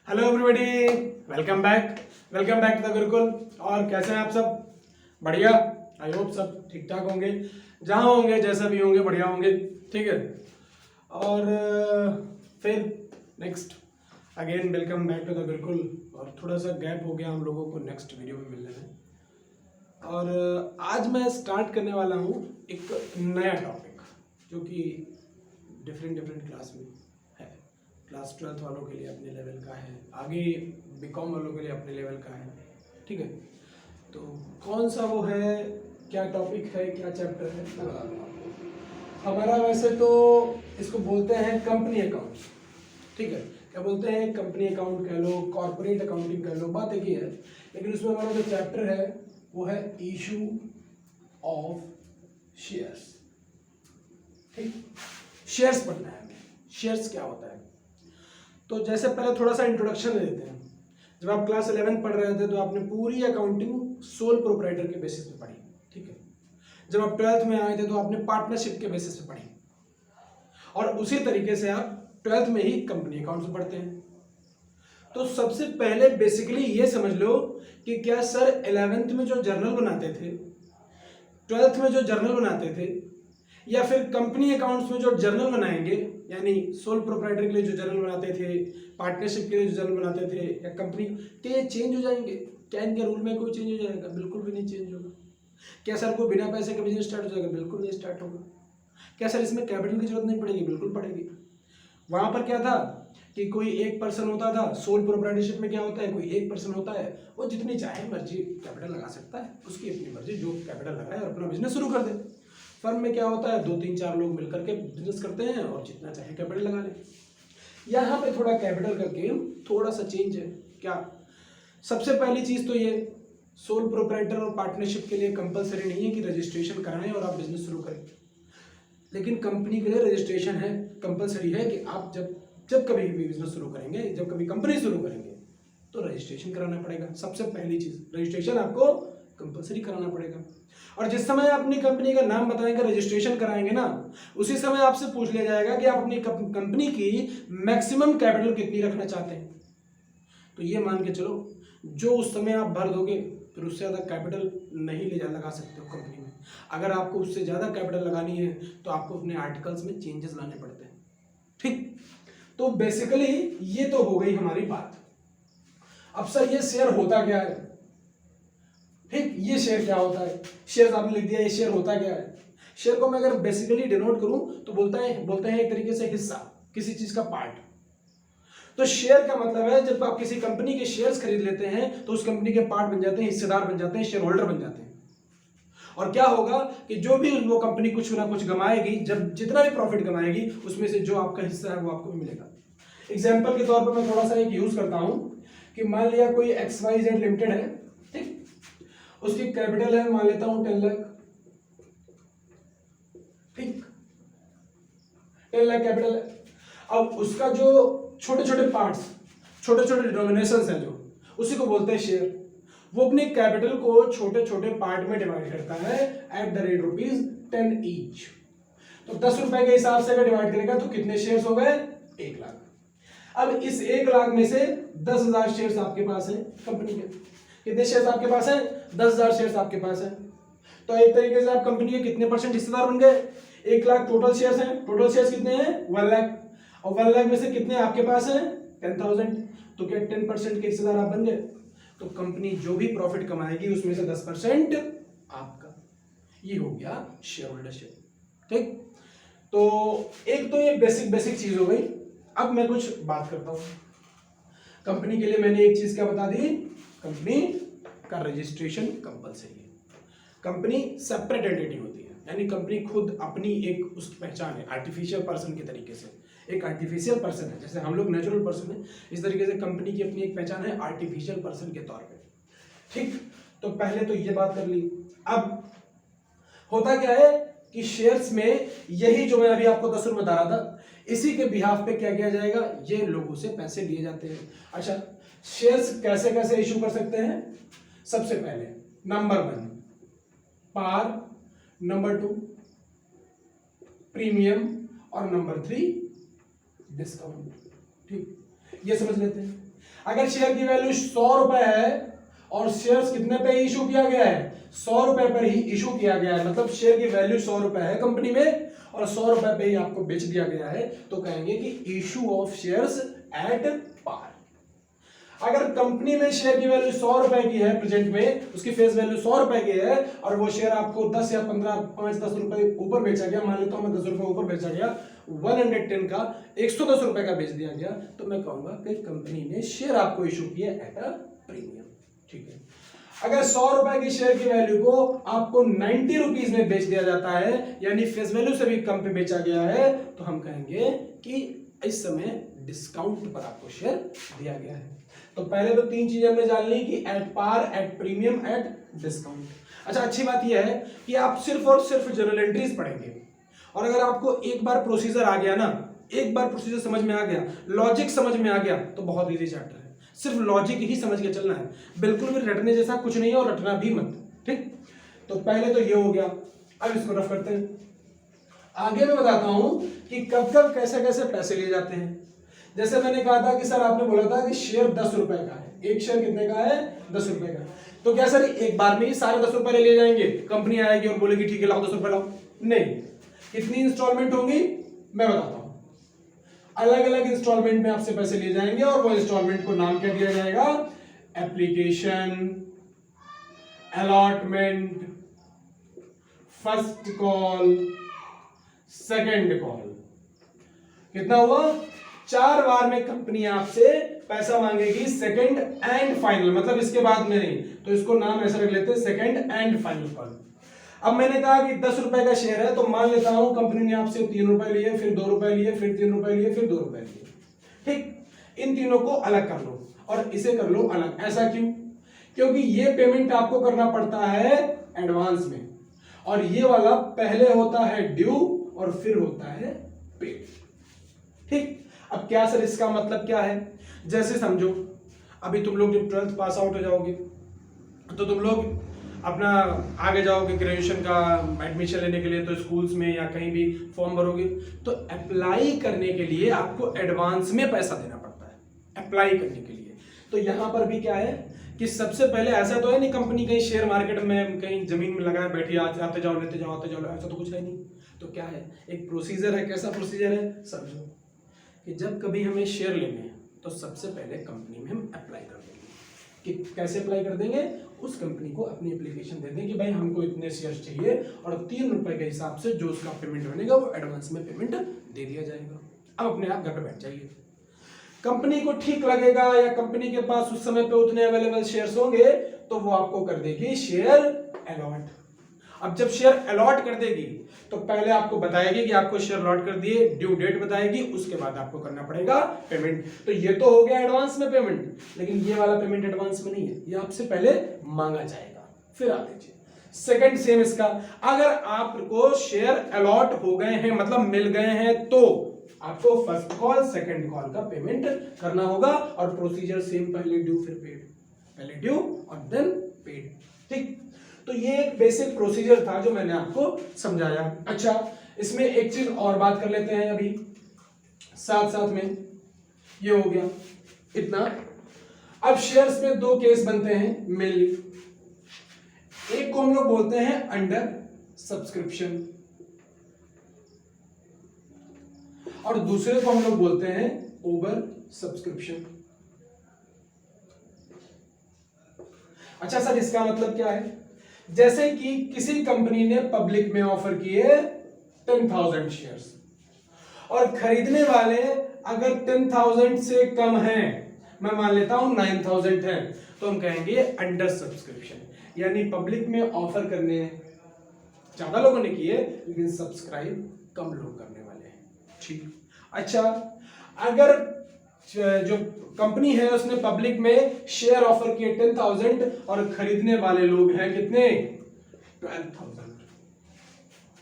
Hello everybody, welcome back to the Gurukul. और कैसे हैं आप सब? बढ़िया। आई होप सब ठीक ठाक होंगे, जहाँ होंगे जैसा भी होंगे बढ़िया होंगे। ठीक है। और फिर next again welcome back to the Gurukul. और थोड़ा सा गैप हो गया हम लोगों को नेक्स्ट वीडियो में मिलने में। और आज मैं स्टार्ट करने वाला हूँ एक नया टॉपिक जो कि डिफरेंट क्लास में है। क्लास 12th वालों के लिए अपने लेवल का है, आगे बीकॉम वालों के लिए अपने लेवल का है। ठीक है। तो कौन सा वो है, क्या टॉपिक है, क्या चैप्टर है, मैं बता दूँ आपको। हमारा वैसे तो इसको बोलते हैं कंपनी अकाउंट। ठीक है। क्या बोलते हैं? कंपनी अकाउंट कह लो, कॉर्पोरेट अकाउंटिंग कह लो, बात एक ही है। लेकिन उसमें हमारा जो चैप्टर है वो है इशू ऑफ शेयर्स। ठीक, शेयर्स पढ़ना है हमें। शेयर्स क्या होता है, तो जैसे पहले थोड़ा सा इंट्रोडक्शन ले लेते हैं। जब आप क्लास 11 पढ़ रहे थे तो आपने पूरी अकाउंटिंग सोल प्रोप्राइटर के बेसिस पे पढ़ी। ठीक है। जब आप 12th में आए थे तो आपने पार्टनरशिप के बेसिस पे पढ़ी, और उसी तरीके से आप 12th में ही कंपनी अकाउंट्स पढ़ते हैं। तो सबसे पहले बेसिकली ये समझ लो कि क्या सर 11th में जो जर्नल बनाते थे, 12th में जो जर्नल बनाते थे, या फिर कंपनी अकाउंट्स में जो जर्नल बनाएंगे, यानी सोल प्रोप्राइटर के लिए जो जर्नल बनाते थे, पार्टनरशिप के लिए जो जर्नल बनाते थे, या कंपनी के, चेंज हो जाएंगे? क्या इनके रूल में कोई चेंज हो जाएगा? बिल्कुल भी नहीं चेंज होगा। क्या सर को बिना पैसे का बिजनेस स्टार्ट हो जाएगा? बिल्कुल नहीं स्टार्ट होगा। क्या सर इसमें कैपिटल की जरूरत नहीं पड़ेगी? बिल्कुल पड़ेगी। वहां पर क्या था कि कोई एक पर्सन होता था। सोल प्रोप्राइटरशिप में क्या होता है, कोई एक पर्सन होता है, वो जितनी चाहे मर्जी कैपिटल लगा सकता है, उसकी अपनी मर्जी, जो कैपिटल लगाए और अपना बिजनेस शुरू कर दे। फर्म में क्या होता है, 2 3 4 लोग मिलकर के बिजनेस करते हैं और जितना चाहे कैपिटल लगा लें। यहाँ पे थोड़ा कैपिटल का गेम थोड़ा सा चेंज है। क्या? सबसे पहली चीज तो ये, सोल प्रोप्राइटर और पार्टनरशिप के लिए कंपलसरी नहीं है कि रजिस्ट्रेशन कराएं और आप बिजनेस शुरू करें। लेकिन कंपनी के लिए रजिस्ट्रेशन है, कंपलसरी है कि आप जब कभी भी बिजनेस शुरू करेंगे, जब कभी कंपनी शुरू करेंगे तो रजिस्ट्रेशन कराना पड़ेगा। सबसे पहली चीज रजिस्ट्रेशन आपको कंपलसरी कराना पड़ेगा। और जिस समय आप अपनी कंपनी का नाम बताएंगे, रजिस्ट्रेशन कराएंगे ना, उसी समय आपसे पूछ लिया जाएगा कि आप अपनी कंपनी की मैक्सिमम कैपिटल कितनी रखना चाहते हैं। तो ये मान के चलो, जो उस समय आप भर दोगे फिर उससे ज़्यादा कैपिटल नहीं लगा सकते हो कंपनी में। अगर आपको उससे ज़्यादा कैपिटल लगानी है तो आपको अपने आर्टिकल्स में चेंजेस लाने पड़ते हैं। ठीक, तो बेसिकली ये तो हो गई हमारी बात। अब सर ये शेयर होता क्या है? ठीक, ये शेयर क्या होता है? शेयर आपने लिख दिया, ये शेयर होता क्या है? शेयर को मैं अगर बेसिकली डिनोट करूं तो बोलते हैं एक तरीके से हिस्सा, किसी चीज का पार्ट। तो शेयर का मतलब है जब आप किसी कंपनी के शेयर्स खरीद लेते हैं तो उस कंपनी के पार्ट बन जाते हैं, हिस्सेदार बन जाते हैं, शेयर होल्डर बन जाते हैं। और क्या होगा कि जो भी वो कंपनी कुछ ना कुछ कमाएगी, जब जितना भी प्रॉफिट कमाएगी उसमें से जो आपका हिस्सा है वो आपको भी मिलेगा। एग्जाम्पल के तौर पर मैं थोड़ा सा एक यूज करता हूं कि मान लिया कोई XYZ लिमिटेड है। ठीक, उसकी कैपिटल है, मान लेता हूं 10 लाख। ठीक, 10 लाख कैपिटल है। अब उसका जो छोटे छोटे पार्ट्स, छोटे छोटे डिनोमिनेशंस हैं, जो उसी को बोलते हैं शेयर। वो अपनी कैपिटल को छोटे छोटे पार्ट में डिवाइड करता है एट द रेट ₹10 ईच। तो 10 रुपए के हिसाब से अगर डिवाइड करेगा तो कितने शेयर्स हो गए? 1 लाख। अब इस 1 लाख में से 10,000 शेयर्स आपके पास है कंपनी के। कितने शेयर्स आपके पास है? 10,000 शेयर्स आपके पास है। तो एक तरीके से आप कंपनी के कितने परसेंट हिस्सेदार बन गए? 1 लाख टोटल शेयर्स हैं। टोटल शेयर्स कितने हैं? 1 लाख। और 1 लाख में से कितने आपके पास है? 10,000। तो क्या 10% के हिस्सेदार आप बन गए? तो कंपनी जो भी प्रॉफिट कमाएगी उसमें से 10% आपका। ये हो गया शेयर होल्डरशिप। ठीक, तो एक तो ये बेसिक चीज हो गई। अब मैं कुछ बात करता हूं। कंपनी के लिए मैंने एक चीज क्या बता दी, कंपनी का रजिस्ट्रेशन कंपलसरी है। कंपनी सेपरेट एंटिटी होती है, यानी कंपनी खुद अपनी एक उसकी पहचान है, आर्टिफिशियल पर्सन के तरीके से। एक आर्टिफिशियल पर्सन है, जैसे हम लोग नेचुरल पर्सन है, इस तरीके से कंपनी की अपनी एक पहचान है आर्टिफिशियल पर्सन के तौर पे। ठीक, तो पहले तो ये बात कर ली। अब होता क्या है कि शेयर्स में यही जो मैं अभी आपको 10 रुपए बता रहा था, इसी के बिहाफ पे क्या किया जाएगा, ये लोगों से पैसे लिए जाते हैं। अच्छा, शेयर्स कैसे कैसे इशू कर सकते हैं? सबसे पहले नंबर 1 पार, नंबर 2 प्रीमियम, और नंबर 3 डिस्काउंट। ठीक, ये समझ लेते हैं। अगर शेयर की वैल्यू 100 रुपए है और शेयर्स कितने पे इशू किया गया है, 100 रुपए पर ही इशू किया गया है, मतलब शेयर की वैल्यू 100 रुपए है कंपनी में और 100 रुपए पे ही आपको बेच दिया गया है, तो कहेंगे कि issue of shares at par. अगर कंपनी में शेयर की वैल्यू 100 रुपए की है प्रेजेंट में, उसकी फेस वैल्यू 100 रुपए की है और वो शेयर आपको 10 या 15 5-10 रुपए ऊपर बेचा गया, मान लेता हूं मैं 10 रुपए ऊपर बेचा गया, 110 का 110 रुपए का बेच दिया गया, तो मैं कहूंगा कि कंपनी ने शेयर आपको इशू किया एट अ प्रीमियम। ठीक है, अगर 100 रुपए की शेयर की वैल्यू को आपको 90 रुपीज में बेच दिया जाता है, यानी फेस वैल्यू से भी कम पे बेचा गया है, तो हम कहेंगे कि इस समय डिस्काउंट पर आपको शेयर दिया गया है। तो पहले तो 3 चीजें हमने जान ली कि at par, at premium, at discount. अच्छा, अच्छी बात यह है कि आप सिर्फ और सिर्फ जर्नल एंट्रीज पढ़ेंगे और अगर आपको एक बार प्रोसीजर आ गया ना, एक बार प्रोसीजर समझ में आ गया, लॉजिक समझ में आ गया, तो बहुत इजी चैप्टर है। सिर्फ लॉजिक ही समझ के चलना है, बिल्कुल भी रटने जैसा कुछ नहीं है और रटना भी मत। ठीक, तो पहले तो ये हो गया। अब इसको रफ करते हैं। आगे मैं बताता हूं कि कब कब कैसे कैसे पैसे लिए जाते हैं। जैसे मैंने कहा था कि सर आपने बोला था कि शेयर 10 रुपए का है, एक शेयर कितने का है, 10 रुपए का, तो क्या सर एक बार में ही सारे 10 रुपए ले लिए जाएंगे, कंपनी आएगी और बोलेगी ठीक है लाओ 10 रुपए लाओ? नहीं, कितनी इंस्टॉलमेंट होंगी मैं बताता हूं। अलग अलग इंस्टॉलमेंट में आपसे पैसे लिए जाएंगे और वो इंस्टॉलमेंट को नाम क्या दिया जाएगा, application, allotment, first call, second call. कितना हुआ, 4 बार में कंपनी आपसे पैसा मांगेगी, सेकंड एंड फाइनल, मतलब इसके बाद में नहीं, तो इसको नाम ऐसा रख लेते हैं सेकंड एंड फाइनल कॉल। अब मैंने कहा कि 10 रुपए का शेयर है, तो मान लेता हूं कंपनी ने आपसे 3 रुपए लिए, फिर 2 रुपए लिए, फिर 3 रुपए लिए, फिर 2 रुपए लिए। ठीक, इन तीनों को अलग कर लो और इसे कर लो अलग। ऐसा क्यों? क्योंकि ये पेमेंट आपको करना पड़ता है एडवांस में और ये वाला पहले होता है ड्यू और फिर होता है पेड। ठीक, अब क्या सर इसका मतलब क्या है? जैसे समझो अभी तुम लोग जब 12th पास आउट हो जाओगे तो तुम लोग अपना आगे जाओगे ग्रेजुएशन का एडमिशन लेने के लिए, तो स्कूल्स में या कहीं भी फॉर्म भरोगे, तो अप्लाई करने के लिए आपको एडवांस में पैसा देना पड़ता है अप्लाई करने के लिए। तो यहां पर भी क्या है कि सबसे पहले, ऐसा तो है नहीं कंपनी कहीं शेयर मार्केट में कहीं जमीन में लगाए बैठी आते जाओ लेते जाओ आते जाओ, ऐसा तो कुछ है नहीं। तो क्या है, एक प्रोसीजर है। कैसा प्रोसीजर है? समझो कि जब कभी हमें शेयर लेने हैं तो सबसे पहले कंपनी में हम अप्लाई कर देंगे। कि कैसे अप्लाई कर देंगे? उस कंपनी को अपनी एप्लीकेशन दे दें कि भाई हमको इतने शेयर चाहिए और 3 रुपए के हिसाब से जो उसका पेमेंट बनेगा वो एडवांस में पेमेंट दे दिया जाएगा। अब अपने आप घर पे बैठ जाइए। कंपनी को ठीक लगेगा या कंपनी के पास उस समय पे उतने अवेलेबल शेयर्स होंगे तो वो आपको कर देगी शेयर अलॉट। अब जब शेयर अलॉट कर देगी तो पहले आपको बताएगी कि आपको शेयर अलॉट कर दिए, ड्यू डेट बताएगी, उसके बाद आपको करना पड़ेगा पेमेंट। तो ये तो हो गया एडवांस में पेमेंट, लेकिन ये वाला पेमेंट एडवांस में नहीं है, ये आपसे पहले मांगा जाएगा, फिर आप दीजिए। सेकंड सेम इसका, अगर आपको शेयर अलॉट हो गए हैं मतलब मिल गए हैं तो आपको फर्स्ट कॉल सेकंड कॉल का पेमेंट करना होगा और प्रोसीजर सेम, पहले ड्यू फिर पेड, पहले ड्यू और देन पेड। ठीक, तो ये एक बेसिक प्रोसीजर था जो मैंने आपको समझाया। अच्छा, इसमें एक चीज और बात कर लेते हैं अभी साथ साथ में। ये हो गया इतना। अब शेयर्स में 2 केस बनते हैं मेनली। एक को हम लोग बोलते हैं अंडर सब्सक्रिप्शन और दूसरे को हम लोग बोलते हैं ओवर सब्सक्रिप्शन। अच्छा सर, इसका मतलब क्या है? जैसे कि किसी कंपनी ने पब्लिक में ऑफर किए 10,000 शेयर्स और खरीदने वाले अगर 10,000 से कम हैं, मैं मान लेता हूं 9,000 है, तो हम कहेंगे अंडर सब्सक्रिप्शन, यानी पब्लिक में ऑफर करने ज्यादा लोगों ने किए लेकिन सब्सक्राइब कम लोग करने वाले हैं। ठीक, अच्छा, अगर जो कंपनी है उसने पब्लिक में शेयर ऑफर किए 10,000 और खरीदने वाले लोग हैं कितने? 12,000,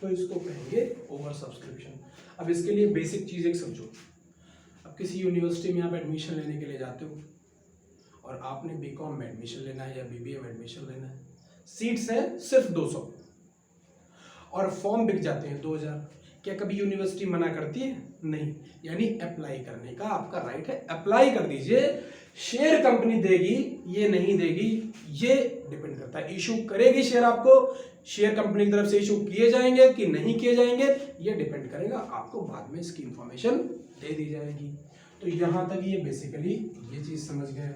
तो इसको कहेंगे ओवर सब्सक्रिप्शन। अब इसके लिए बेसिक चीज एक समझो। अब किसी यूनिवर्सिटी में आप एडमिशन लेने के लिए जाते हो और आपने बीकॉम में एडमिशन लेना है या बीबीए में एडमिशन लेना है, सीट्स हैं सिर्फ 200 और फॉर्म बिक जाते हैं 2,000। क्या कभी यूनिवर्सिटी मना करती है? नहीं, यानी अप्लाई करने का आपका राइट है, अप्लाई कर दीजिए। शेयर कंपनी देगी ये नहीं देगी, ये डिपेंड करता है। इशू करेगी शेयर आपको, शेयर कंपनी की तरफ से इशू किए जाएंगे कि नहीं किए जाएंगे, ये डिपेंड करेगा, आपको बाद में इसकी इंफॉर्मेशन दे दी जाएगी। तो यहां तक ये बेसिकली ये चीज समझ गए।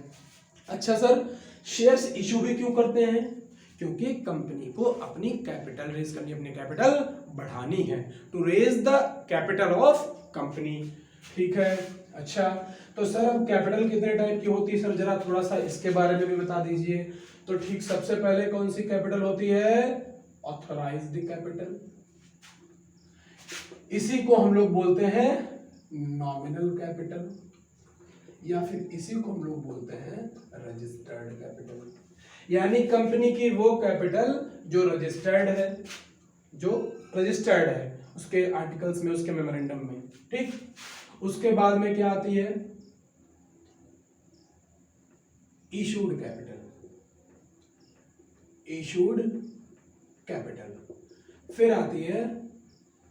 अच्छा सर, शेयर्स इशू भी क्यों करते हैं? क्योंकि कंपनी को अपनी कैपिटल रेज करनी, अपनी कैपिटल बढ़ानी है, to raise the capital of company. ठीक है। अच्छा, तो सर अब कैपिटल कितने टाइप की होती है सर, जरा थोड़ा सा इसके बारे में भी बता दीजिए। तो ठीक, सबसे पहले कौन सी कैपिटल होती है? Authorised capital. इसी को हम लोग बोलते हैं नॉमिनल कैपिटल, या फिर इसी को हम लोग बोलते हैं रजिस्टर्ड कैपिटल। यानी कंपनी की वो कैपिटल जो रजिस्टर्ड है, जो रजिस्टर्ड है उसके आर्टिकल्स में, उसके मेमोरेंडम में। ठीक, उसके बाद में क्या आती है? Issued capital, issued capital. फिर आती है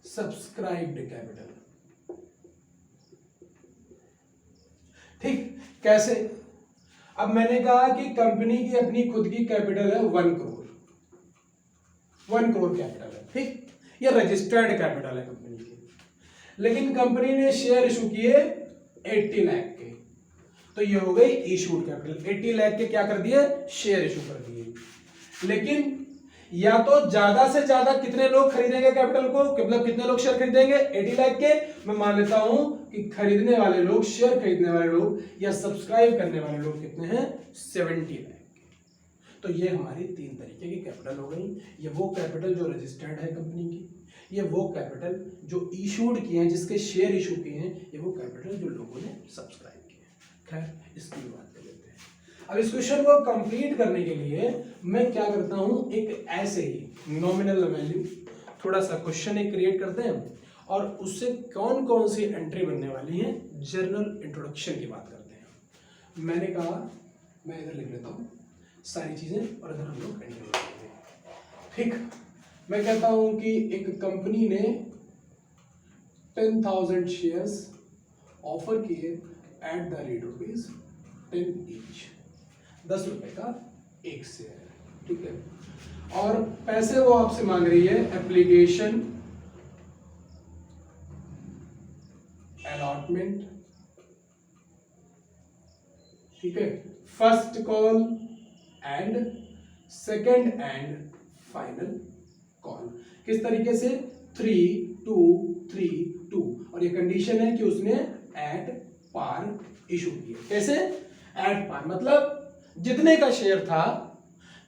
सब्सक्राइब्ड कैपिटल। ठीक, कैसे? अब मैंने कहा कि कंपनी की अपनी खुद की कैपिटल है 1 करोड़, 1 करोड़ कैपिटल है। ठीक, ये रजिस्टर्ड कैपिटल है कंपनी की, लेकिन कंपनी ने शेयर इशू किए 80 लाख के, तो ये हो गई इशूड कैपिटल। 80 लाख के क्या कर दिए? शेयर इशू कर दिए। लेकिन या तो ज्यादा से ज्यादा कितने लोग खरीदेंगे कैपिटल को, मतलब कितने लोग शेयर खरीदेंगे 80 लाख के? मैं मान लेता हूं कि खरीदने वाले लोग, शेयर खरीदने वाले लोग या सब्सक्राइब करने वाले लोग कितने हैं? 70 लाख के। तो ये हमारी 3 तरीके की कैपिटल हो गई। ये वो कैपिटल जो रजिस्टर्ड है कंपनी की, ये वो कैपिटल जो इशूड किए हैं, जिसके शेयर इशू किए हैं, ये वो कैपिटल जो लोगों ने सब्सक्राइब किए हैं। खैर, इसकी बात कर लेते हैं। अब इस क्वेश्चन को कंप्लीट करने के लिए मैं क्या करता हूं, एक ऐसे ही नॉमिनल वैल्यू थोड़ा सा क्वेश्चन एक क्रिएट करते हैं और उससे कौन कौन सी एंट्री बनने वाली है, जनरल इंट्रोडक्शन की बात करते हैं। मैंने कहा, मैं इधर लिख लेता हूं सारी चीजें और इधर हम लोग एंट्री करेंगे। ठीक, मैं कहता हूं कि एक कंपनी ने 10,000 शेयर्स ऑफर किए at the rate rupees 10 each, 10 रुपए का एक शेयर है। ठीक है, और पैसे वो आपसे मांग रही है एप्लीकेशन, अलॉटमेंट, ठीक है, first call and second and final call. किस तरीके से? 3-2-3-2, और ये कंडीशन है कि उसने एट पार इशू किया। कैसे? एट पार मतलब जितने का शेयर था,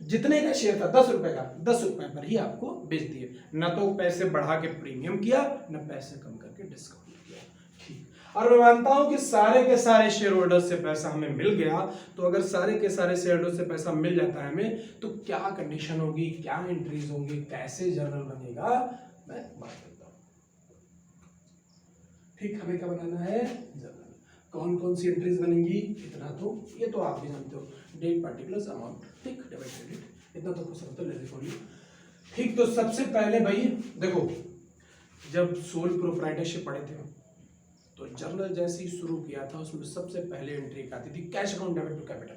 जितने का शेयर था 10 रुपए का, 10 रुपए पर ही आपको बेच दिए, ना तो पैसे बढ़ा के प्रीमियम किया, ना पैसे कम करके डिस्काउंट किया। ठीक, और मैं मानता हूं कि सारे के सारे शेयर होल्डर्स से पैसा हमें मिल गया। तो अगर सारे के सारे शेयर होल्डर्स से पैसा मिल जाता है हमें, तो क्या कंडीशन होगी, क्या एंट्रीज होंगी, कैसे जर्नल बनेगा, मैं बात करता हूं। ठीक, हमें क्या बनाना है? जर्नल। कौन कौन सी एंट्रीज बनेंगी, इतना तो ये तो आप भी जानते हो, डेट, पार्टिकुलर्स, अमाउंट, ठीक, डेबिट क्रेडिट, इतना तो कुछ समझते हो। ठीक, तो सबसे पहले भाई देखो, जब सोल प्रोप्राइटरशिप पढ़े थे तो जर्नल जैसे ही शुरू किया था उसमें सबसे पहले एंट्री आती थी cash account debit to capital.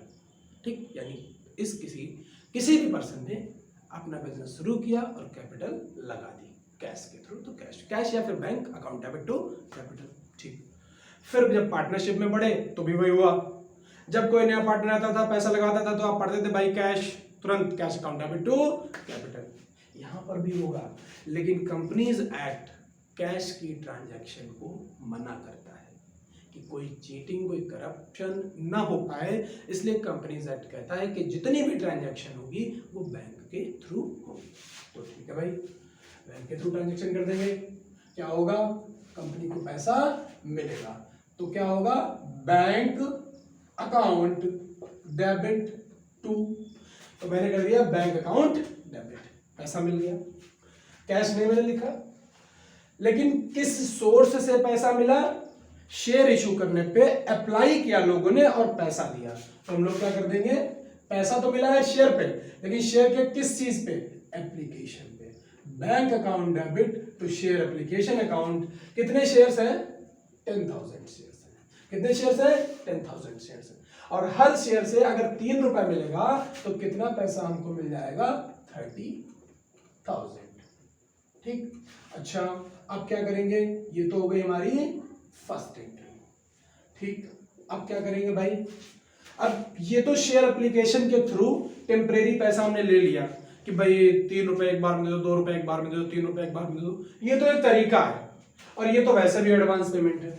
ठीक, यानी इस किसी भी पर्सन ने अपना बिजनेस शुरू किया और कैपिटल लगा दी कैश के थ्रू, तो कैश या फिर bank account debit to capital. ठीक, फिर जब पार्टनरशिप में बढ़े तो भी वही हुआ, जब कोई नया पार्टनर आता था, पैसा लगाता था, तो आप पढ़ते थे भाई कैश, तुरंत cash account debit to capital. यहां पर भी होगा, लेकिन कंपनीज एक्ट कैश की ट्रांजैक्शन को मना करता है कि कोई चीटिंग, कोई करप्शन ना हो पाए, इसलिए कंपनीज एक्ट कहता है कि जितनी भी ट्रांजैक्शन होगी वो बैंक के थ्रू होगी। तो ठीक है भाई, बैंक के थ्रू ट्रांजैक्शन कर देंगे, क्या होगा? कंपनी को पैसा मिलेगा, तो क्या होगा? बैंक अकाउंट डेबिट टू, तो मैंने कर दिया बैंक अकाउंट डेबिट, पैसा मिल गया। कैश नहीं मैंने लिखा, लेकिन किस सोर्स से पैसा मिला? शेयर इशू करने पे अप्लाई किया लोगों ने और पैसा दिया, तो हम लोग क्या कर देंगे? पैसा तो मिला है शेयर पे, लेकिन शेयर के किस चीज पे? एप्लीकेशन पे। Bank account debit to share application account. कितने शेयर्स हैं? 10,000 शेयर्स हैं। कितने शेयर्स हैं? 10,000 शेयर्स हैं। और हर शेयर से अगर 3 रुपए मिलेगा तो कितना पैसा हमको मिल जाएगा? 30,000। ठीक, अच्छा अब क्या करेंगे? ये तो हो गई हमारी फर्स्ट एंट्री। ठीक, अब क्या करेंगे भाई? अब ये तो शेयर एप्लीकेशन के थ्रू टेम्परेरी पैसा हमने ले लिया कि भाई 3 रुपए एक बार में दे दो, 2 रुपए एक बार में दे दो, 3 रुपए एक बार में दे दो। ये तो एक तरीका है और ये तो वैसे भी एडवांस पेमेंट है।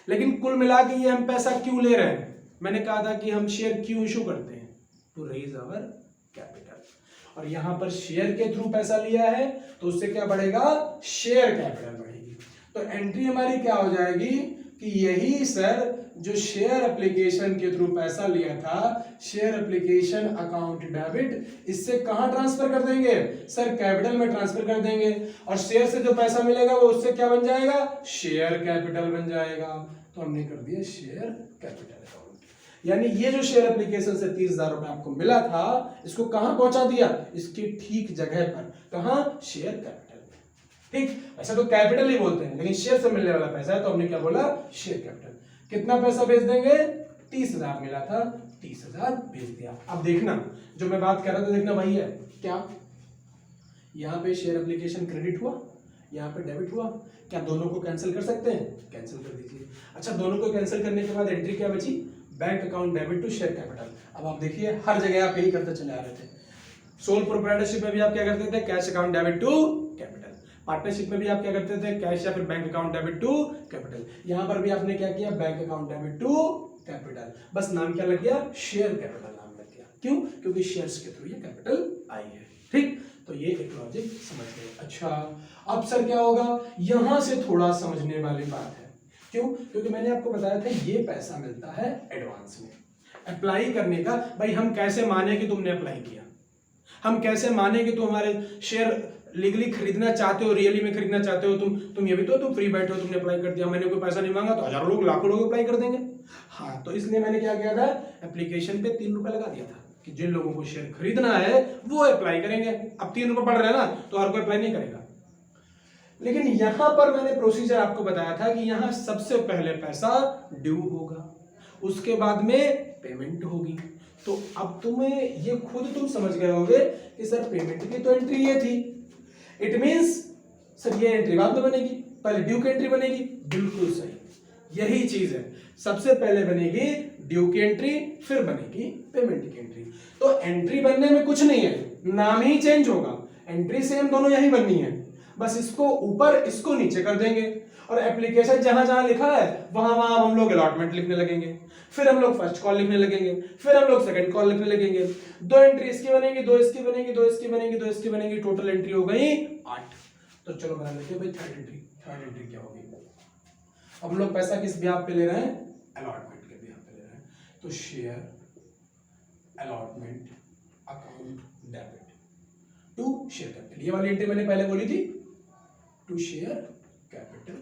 लेकिन कुल मिला के ये हम पैसा क्यों ले रहे हैं? मैंने कहा था कि हम शेयर क्यों इशू करते हैं? To raise our capital. और यहां पर शेयर के थ्रू पैसा लिया है तो उससे क्या बढ़ेगा? शेयर कैपिटल बढ़ेगी। तो एंट्री हमारी क्या हो जाएगी कि यही सर जो शेयर एप्लीकेशन के थ्रू पैसा लिया था, शेयर एप्लीकेशन अकाउंट डेबिट, इससे कहां ट्रांसफर कर देंगे? सर कैपिटल में ट्रांसफर कर देंगे। और शेयर से जो पैसा मिलेगा वो उससे क्या बन जाएगा? शेयर कैपिटल बन जाएगा। तो हमने कर दिया शेयर कैपिटल अकाउंट। यानी ये जो शेयर एप्लीकेशन से 30,000 रुपए आपको मिला था, इसको कहां पहुंचा दिया? इसकी ठीक जगह पर। कहां? Share capital. ठीक, ऐसा तो कैपिटल ही बोलते हैं, लेकिन शेयर से मिलने वाला पैसा है तो हमने क्या बोला? Share capital. कितना पैसा भेज देंगे? 30,000 मिला था, 30,000 भेज दिया। अब देखना, जो मैं बात कर रहा था देखना वही है। क्या यहाँ पे शेयर एप्लीकेशन क्रेडिट हुआ, यहाँ पे डेबिट हुआ, क्या दोनों को कैंसिल कर सकते हैं? कैंसिल कर दीजिए। अच्छा, दोनों को कैंसिल करने के बाद एंट्री क्या बची? Bank account debit to share capital. अब आप देखिए हर जगह आप यही करते चले आ रहे थे। सोल प्रोप्राइटरशिप में भी आप क्या करते थे? Cash account debit to capital. Partnership में भी आप क्या करते थे? कैश या फिर bank account debit to capital. यहां पर भी आपने क्या किया? Bank account debit to capital. बस नाम क्या लग गया? शेयर कैपिटल नाम लग गया। क्यों? क्योंकि शेयर्स के थ्रू ये कैपिटल आई है। ठीक, तो ये एक लॉजिक समझ गए। अच्छा, अब सर क्या होगा? यहां से थोड़ा समझने वाली बात है। क्यों? क्योंकि मैंने आपको बताया था ये पैसा मिलता है एडवांस में। अप्लाई करने का भाई हम कैसे माने कि तुमने अप्लाई किया? हम कैसे माने कि तुम हमारे शेयर लीगली खरीदना चाहते हो, रियली में खरीदना चाहते हो? तुम ये भी तो तुम फ्री बैठे हो, तुमने अप्लाई कर दिया, मैंने कोई पैसा नहीं मांगा तो हजारों लोग, लाखों लोग अप्लाई कर देंगे। हाँ, तो इसलिए मैंने क्या किया था? एप्लीकेशन पे 3 रुपए लगा दिया था कि जिन लोगों को शेयर खरीदना है वो अप्लाई करेंगे। अब 3 रुपए पड़ रहे हैं ना, तो हर कोई अप्लाई नहीं करेगा। लेकिन यहां पर मैंने प्रोसीजर आपको बताया था कि यहां सबसे पहले पैसा ड्यू होगा, उसके बाद में पेमेंट होगी। तो अब तुम्हें ये खुद तुम समझ गए होगे कि सर पेमेंट की तो एंट्री ये थी, इट मींस सर ये एंट्री बाद में बनेगी, पहले ड्यू की एंट्री बनेगी। बिल्कुल सही, यही चीज है। सबसे पहले बनेगी ड्यू की एंट्री, फिर बनेगी पेमेंट की एंट्री। तो एंट्री बनने में कुछ नहीं है, नाम ही चेंज होगा, एंट्री सेम दोनों यही बननी है, बस इसको ऊपर इसको नीचे कर देंगे। और एप्लीकेशन जहां जहां लिखा है वहां वहां हम लोग अलॉटमेंट लिखने लगेंगे, फिर हम लोग फर्स्ट कॉल लिखने लगेंगे, फिर हम लोग सेकंड कॉल लिखने लगेंगे। 2 एंट्री इसकी बनेगी, 2 इसकी बनेगी, 2 इसकी बनेगी, 2 इसकी बनेगी, टोटल एंट्री हो गई 8। तो चलो बना लेते हैं भाई थर्ड एंट्री। थर्ड एंट्री क्या होगी? अब हम लोग पैसा किस ब्याह पे ले रहे हैं? अलॉटमेंट के ब्याह पे ले रहे हैं। तो share allotment account debit to share capital. ये वाली एंट्री मैंने पहले बोली थी, टू शेयर कैपिटल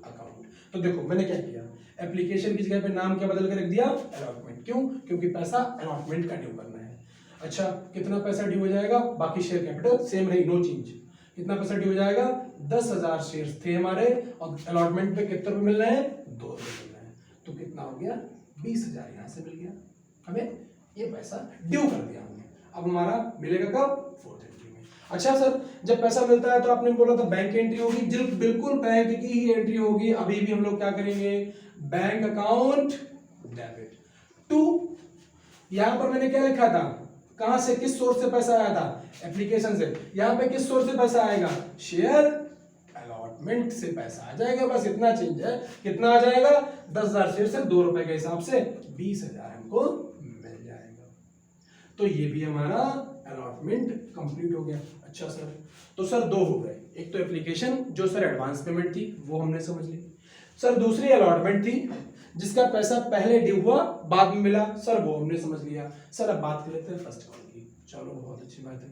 अकाउंट। तो देखो मैंने क्या किया, एप्लीकेशन की जगह पे नाम क्या बदल के रख दिया? अलॉटमेंट। क्यों? क्योंकि पैसा अलॉटमेंट का ड्यू करना है। अच्छा, कितना पैसा ड्यू हो जाएगा? बाकी शेयर कैपिटल सेम रही, नो चेंज। कितना पैसा ड्यू हो जाएगा? 10,000 शेयर्स थे हमारे और अलॉटमेंट पे कितने रुपए मिल रहे हैं? 2 रुपए मिल रहे हैं। तो कितना हो गया? 20,000 यहां से मिल गया, हमें ये पैसा ड्यू कर दिया हमने। अब हमारा मिलेगा कब? फोर्थ एंट्री में। अच्छा सर, जब पैसा मिलता है तो आपने बोला था बैंक एंट्री होगी, बिल्कुल बैंक की ही एंट्री होगी। अभी भी हम लोग क्या करेंगे? बैंक अकाउंट डेबिट टू, यहां पर मैंने क्या लिखा था? कहां से, किस सोर्स से पैसा आया था? एप्लीकेशन से। यहां पे किस सोर्स से पैसा आएगा? शेयर अलॉटमेंट से पैसा आ जाएगा, बस इतना चेंज है। कितना आ जाएगा? 10,000 शेयर से 2 रुपए के हिसाब से 20,000 हमको मिल जाएगा। तो ये भी हमारा अलॉटमेंट कंप्लीट हो गया। अच्छा सर, तो सर 2 हो गए, एक तो एप्लीकेशन जो सर एडवांस पेमेंट थी वो हमने समझ ली, सर दूसरी अलॉटमेंट थी जिसका पैसा पहले ड्यू हुआ बाद में मिला, सर वो हमने समझ लिया। सर अब बात कर लेते हैं फर्स्ट कॉल की। चलो बहुत अच्छी बात है।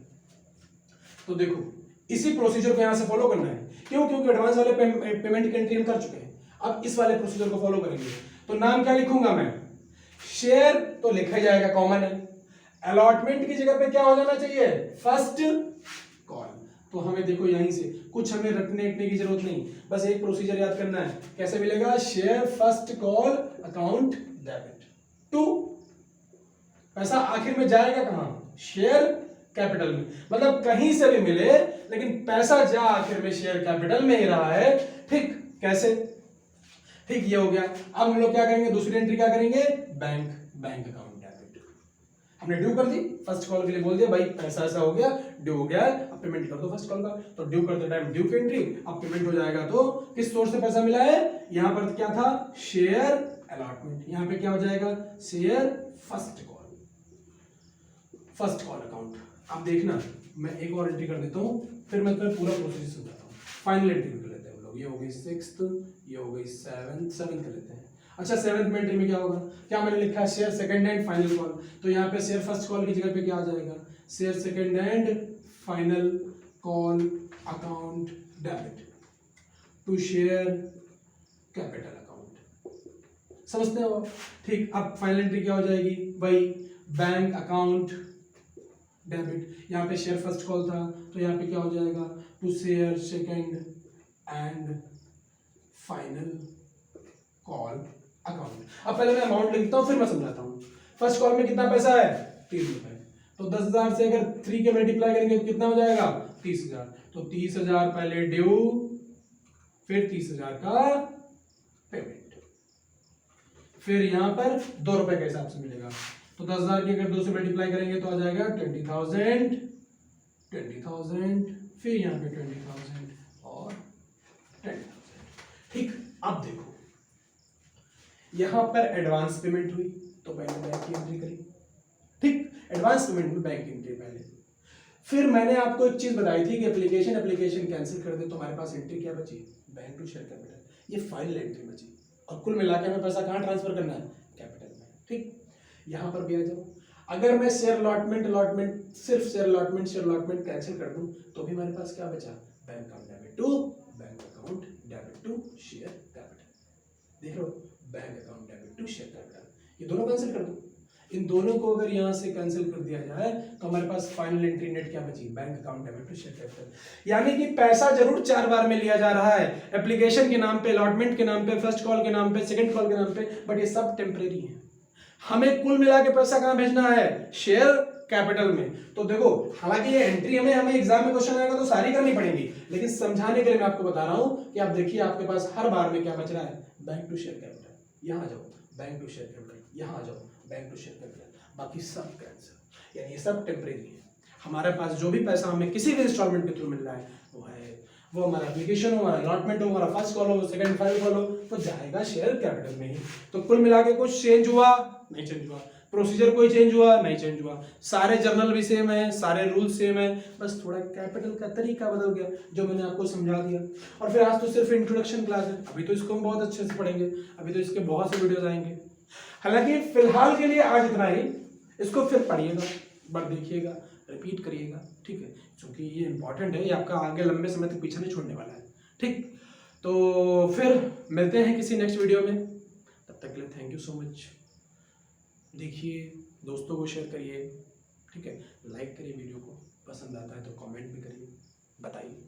तो देखो इसी प्रोसीजर को यहां से फॉलो करना है। क्यों? क्योंकि एडवांस वाले पेमेंट की एंट्री हम कर चुके हैं, अब इस वाले प्रोसीजर को फॉलो करेंगे। तो नाम क्या लिखूंगा मैं? शेयर तो लिखा ही जाएगा, कॉमन है। अलॉटमेंट की जगह पे क्या हो जाना चाहिए? First call. तो हमें देखो यहीं से कुछ हमें रटने की जरूरत नहीं, बस एक प्रोसीजर याद करना है। कैसे मिलेगा? Share first call account debit to, पैसा आखिर में जाएगा कहां, शेयर कैपिटल में। मतलब कहीं से भी मिले लेकिन पैसा जा आखिर में शेयर कैपिटल में ही रहा है। ठीक, कैसे, ठीक, ये हो गया। अब हम लोग क्या करेंगे, दूसरी एंट्री क्या करेंगे, बैंक अकाउंट डेबिट। हमने ड्यू कर दी, फर्स्ट कॉल के लिए बोल दिया भाई पैसा ऐसा हो गया, ड्यू हो गया है, अब पेमेंट कर दो फर्स्ट कॉल का। तो ड्यू करते टाइम ड्यू की एंट्री, अब पेमेंट हो जाएगा। तो किस सोर्स से पैसा मिला है, यहां पर क्या था, शेयर अलॉटमेंट, यहां पे क्या हो जाएगा, शेयर फर्स्ट कॉल अकाउंट। अब देखना मैं एक और एंट्री कर देता हूं, फिर मैं तुम्हें पूरा प्रोसेस समझाता हूं। फाइनल एंट्री कर लेते हैं हम लोग, ये हो गई 6th, ये हो गई 7th कर लेते हैं। अच्छा, 7th में एंट्री में क्या होगा, क्या मैंने लिखा है, share second and final call. तो यहाँ पे शेयर फर्स्ट कॉल की जगह पे क्या आ जाएगा, share second and final call account debit to share capital account. समझते हो, ठीक। अब फाइनल एंट्री क्या हो जाएगी, वही बैंक अकाउंट डेबिट। यहाँ पे शेयर फर्स्ट कॉल था तो यहाँ पे क्या हो जाएगा, to share second and final call account. अब पहले मैं अमाउंट लिखता हूँ फिर मैं समझाता हूँ। फर्स्ट कॉल में कितना पैसा है, 3 रुपए। तो 10,000 से अगर 3 के मल्टीप्लाई करेंगे तो कितना हो जाएगा, 30,000। तो 30,000 पहले ड्यू, फिर 30,000 का पेमेंट, फिर यहाँ पर 2 रुपए के हिसाब से मिलेगा। तो 10,000 की अगर 2 से मल्टीप्लाई करेंगे तो आ जाएगा 20,000, फिर यहाँ पे 20,000 और 10,000। ठीक, अब देखो यहां पर एडवांस पेमेंट हुई तो पहले बैंक की एंट्री करी। ठीक, एडवांस पेमेंट में बैंक की एंट्री पहले। फिर मैंने आपको एक चीज बताई थी कि एप्लीकेशन कैंसिल कर दे तो हमारे पास एंट्री क्या बची, बैंक टू शेयर कैपिटल, ये फाइनल एंट्री बची। और कुल मिलाकर हमें पैसा कहां ट्रांसफर करना है, कैपिटल में। ठीक, यहां पर भी आ जाओ। अगर मैं शेयर अलॉटमेंट सिर्फ शेयर अलॉटमेंट कैंसिल कर दूं तो भी हमारे पास क्या बचा, bank account debit to share capital. देख लो, bank account debit to share capital, ये दोनों कैंसिल कर दो। इन दोनों को अगर यहां से कैंसिल कर दिया जाए तो हमारे पास फाइनल एंट्री नेट क्या बची, bank account debit to share capital. यानी कि पैसा जरूर 4 बार में लिया जा रहा है, एप्लीकेशन के नाम पे, अलॉटमेंट के नाम पे, फर्स्ट कॉल के नाम पे, सेकंड कॉल के नाम पे, बट ये सब टेम्परेरी है। हमें कुल मिला के पैसा कहां भेजना है, शेयर कैपिटल में। तो देखो, हालांकि ये एंट्री हमें एग्जाम में क्वेश्चन आएगा तो सारी करनी पड़ेगी, लेकिन समझाने के लिए मैं आपको बता रहा हूं कि आप देखिए आपके पास हर बार में क्या बच रहा है, बैंक टू शेयर कैपिटल। यहां आ जाओ, बैंक टू शेयर कैपिटल, यहां आ जाओ, बैंक टू शेयर कैपिटल, बाकी सब कैंसिल। यानी ये सब टेम्परेरी है। हमारे पास जो भी पैसा हमें किसी भी इंस्टॉलमेंट के थ्रू मिल रहा है वो हमारा एप्लीकेशन हो, हमारा अलॉटमेंट हो, हमारा फर्स्ट कॉल हो, सेकंड फाइनल कॉल हो, तो जाएगा शेयर कैपिटल में ही। तो कुल मिला के कुछ चेंज हुआ नहीं, चेंज हुआ, प्रोसीजर कोई चेंज हुआ नहीं, चेंज हुआ, सारे जर्नल भी सेम है, सारे रूल सेम है, बस थोड़ा कैपिटल का तरीका बदल गया जो मैंने आपको समझा दिया। और फिर आज तो सिर्फ इंट्रोडक्शन क्लास है, अभी तो इसको हम बहुत अच्छे से पढ़ेंगे, अभी तो इसके बहुत से वीडियोस आएंगे। हालांकि फिलहाल के लिए आज इतना ही, इसको फिर पढ़िएगा, बार देखिएगा, रिपीट करिएगा, ठीक है, क्योंकि ये इंपॉर्टेंट है, ये आपका आगे लंबे समय तक पीछे नहीं छोड़ने वाला है। ठीक, तो फिर मिलते हैं किसी नेक्स्ट वीडियो में, तब तक के लिए थैंक यू सो मच। देखिए, दोस्तों को शेयर करिए, ठीक है, लाइक करिए वीडियो को, पसंद आता है तो कमेंट भी करिए, बताइए।